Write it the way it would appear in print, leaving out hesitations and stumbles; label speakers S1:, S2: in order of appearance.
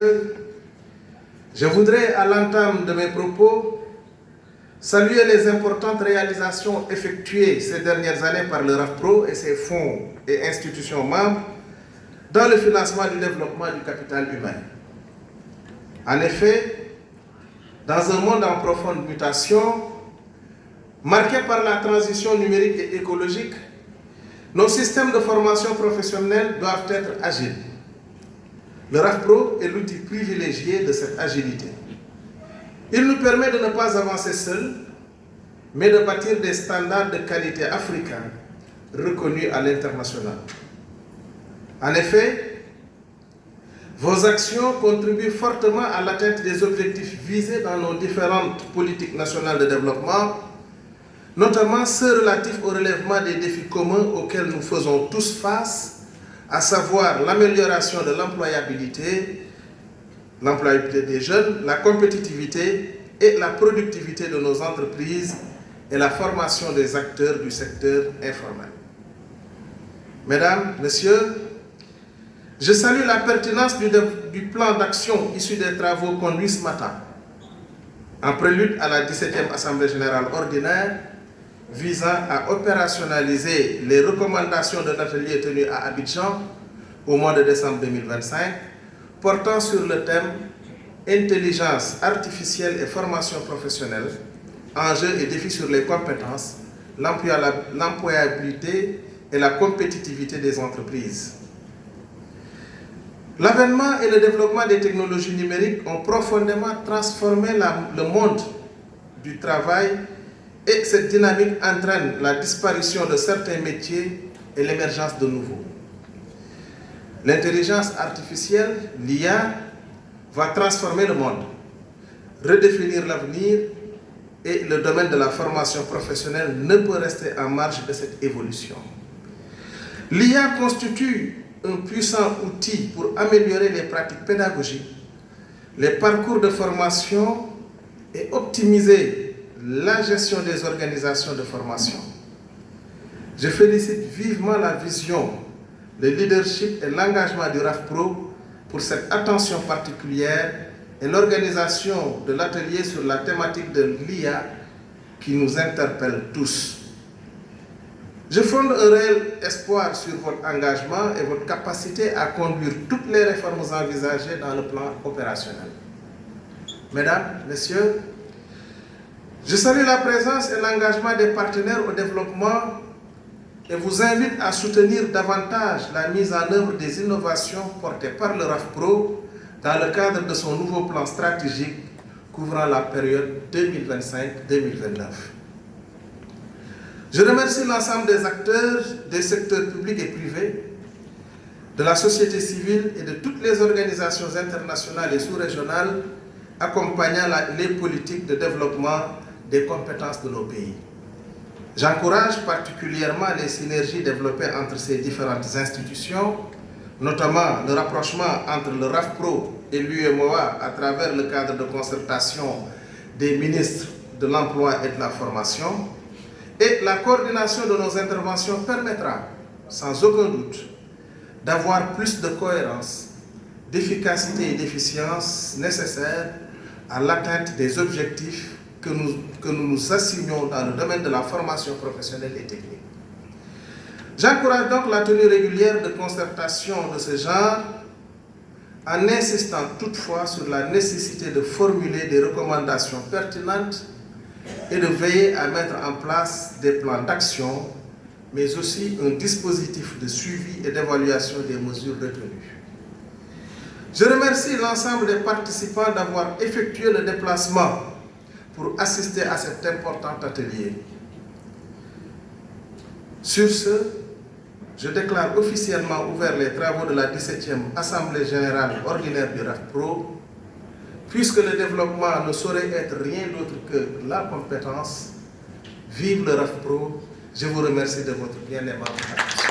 S1: Je voudrais, à l'entame de mes propos, saluer les importantes réalisations effectuées ces dernières années par le RAFPRO et ses fonds et institutions membres dans le financement du développement du capital humain. En effet, dans un monde en profonde mutation, marqué par la transition numérique et écologique, nos systèmes de formation professionnelle doivent être agiles. Le RAFPRO est l'outil privilégié de cette agilité. Il nous permet de ne pas avancer seuls, mais de bâtir des standards de qualité africains reconnus à l'international. En effet, vos actions contribuent fortement à l'atteinte des objectifs visés dans nos différentes politiques nationales de développement, notamment ceux relatifs au relèvement des défis communs auxquels nous faisons tous face, à savoir l'amélioration de l'employabilité des jeunes, la compétitivité et la productivité de nos entreprises et la formation des acteurs du secteur informel. Mesdames, Messieurs, je salue la pertinence du plan d'action issu des travaux conduits ce matin, en prélude à la 17e Assemblée générale ordinaire, visant à opérationnaliser les recommandations de l'atelier tenu à Abidjan au mois de décembre 2025, portant sur le thème « Intelligence artificielle et formation professionnelle, enjeux et défis sur les compétences, l'employabilité et la compétitivité des entreprises ». L'avènement et le développement des technologies numériques ont profondément transformé le monde du travail et cette dynamique entraîne la disparition de certains métiers et l'émergence de nouveaux. L'intelligence artificielle, l'IA, va transformer le monde, redéfinir l'avenir et le domaine de la formation professionnelle ne peut rester en marge de cette évolution. L'IA constitue un puissant outil pour améliorer les pratiques pédagogiques, les parcours de formation et optimiser la gestion des organisations de formation. Je félicite vivement la vision, le leadership et l'engagement du RAFPRO pour cette attention particulière et l'organisation de l'atelier sur la thématique de l'IA qui nous interpelle tous. Je fonde un réel espoir sur votre engagement et votre capacité à conduire toutes les réformes envisagées dans le plan opérationnel. Mesdames, Messieurs, je salue la présence et l'engagement des partenaires au développement et vous invite à soutenir davantage la mise en œuvre des innovations portées par le RAFPRO dans le cadre de son nouveau plan stratégique couvrant la période 2025-2029. Je remercie l'ensemble des acteurs des secteurs publics et privés, de la société civile et de toutes les organisations internationales et sous-régionales accompagnant les politiques de développement des compétences de nos pays. J'encourage particulièrement les synergies développées entre ces différentes institutions, notamment le rapprochement entre le RAFPRO et l'UEMOA à travers le cadre de concertation des ministres de l'Emploi et de la Formation, et la coordination de nos interventions permettra, sans aucun doute, d'avoir plus de cohérence, d'efficacité et d'efficience nécessaires à l'atteinte des objectifs que nous nous assignons dans le domaine de la formation professionnelle et technique. J'encourage donc la tenue régulière de concertations de ce genre en insistant toutefois sur la nécessité de formuler des recommandations pertinentes et de veiller à mettre en place des plans d'action, mais aussi un dispositif de suivi et d'évaluation des mesures retenues. Je remercie l'ensemble des participants d'avoir effectué le déplacement pour assister à cet important atelier. Sur ce, je déclare officiellement ouvert les travaux de la 17e Assemblée générale ordinaire du RAFPRO, puisque le développement ne saurait être rien d'autre que la compétence. Vive le RAFPRO, je vous remercie de votre bien aimable attention.